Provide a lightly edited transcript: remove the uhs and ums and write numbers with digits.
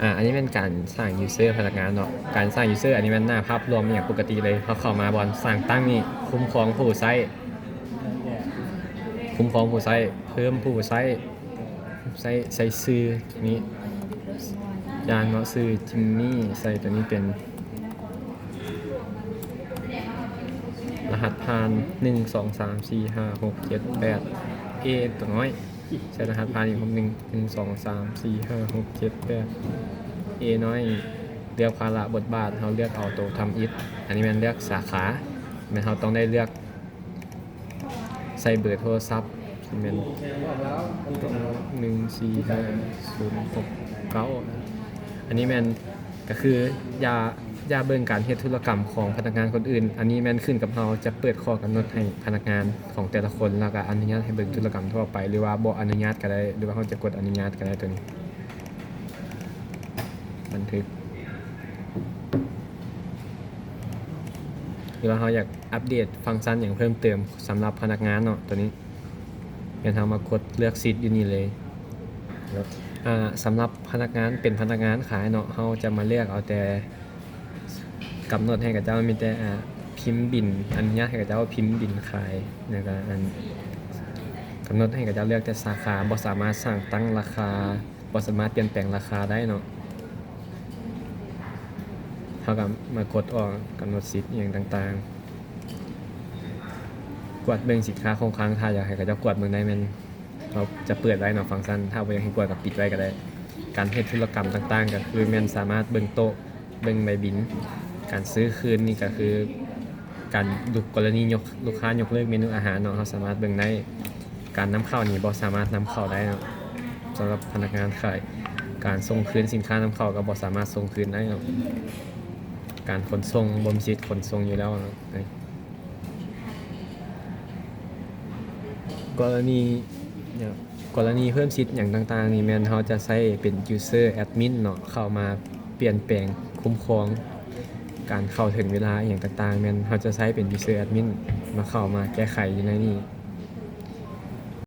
อันนี้เป็นการสร้าง user พนักงานเนาะการสร้าง user อันนี้มันหน้าภาพรวมอย่างปกติเลยเขาเข้ามาบอลสร้างตั้งนี่คุ้มครองผู้ใช้เพิ่มผู้ใช้ใส่ซื้อนี้อย่างเนาะซื้อจิมมี่ใส่ตัวนี้เป็นรหัสผ่าน1 2 3 4 5 6 7 8 A ตัวน้อยใช้รหัสผ่านอีก1 2 3 4 5 6 7 8 A น้อยเลือกภาระบทบาทเราเลือกเอาตัวทำอิฐอันนี้มันเลือกสาขามันเราต้องได้เลือกใส่เบอร์โทรศัพท์เป็น145 0 6 9อันนี้มันก็คืออย่าเบิ่งการเฮ็ดธุรกรรมของพนักงานคนอื่นอันนี้แม่นขึ้นกับเราจะเปิดข้อกำหนดให้พนักงานของแต่ละคนแล้วก็อนุญาตให้เบิ่งธุรกรรมทั่วไปหรือว่าบ่อนุญาตก็ได้หรือว่าเขาจะกดอนุญาตก็ได้ตัวนี้บันทึกหรือว่าเขาอยากอัปเดตฟังก์ชันอย่างเพิ่มเติมสำหรับพนักงานเนาะตัวนี้เป็นทางมากดเลือกซีทอยู่นี่เลยสำหรับพนักงานเป็นพนักงานขายเนาะเขาจะมาเลือกเอาแต่กำหนดให้กับเจ้ามีแต่พิมพ์บินอนุญาตให้กับเจ้าพิมพ์บินขายนะครับกำหนดให้กับเจ้าเลือกแต่สาขาบ่สามารถสั่งตั้งราคาบ่สามารถเปลี่ยนแปลงราคาได้เนาะเท่ากับมากดออกกำหนดสิทธิ์อย่างต่างๆกวดเบิ่งสินค้าคงค้างถ้าอยากให้กับเจ้ากวดเบิ่งได้มันเราจะเปิดไว้เนาะฟังก์ชันถ้าบ่อยากให้กวดกับปิดไว้ก็ได้การเฮ็ดธุรกรรมต่างๆก็คือมันสามารถเบิ่งโต๊ะเบิ่งใบบินการซื้อคืนนี่ก็คือการกรณีลูกค้ายกเลิกเมนูอาหารเนาะเราสามารถเบิ่งได้การนำเข้านี่บ่สามารถนำเข้าได้เนาะสำหรับพนักงานขายการส่งคืนสินค้านำเข้าก็บ่สามารถส่งคืนได้เนาะการขนส่งบ่มีสิทธิ์ขนส่งอยู่แล้วเนาะกรณีเพิ่มสิทธิ์อย่างต่างๆนี่แม่นเราจะใช้เป็น user admin เนาะเข้ามาเปลี่ยนแปลงคุ้มครองการเข้าถึงเวลาอย่างต่างๆแม่นเราจะใช้เป็น user admin มาเข้ามาแก้ไขอยู่ในนี้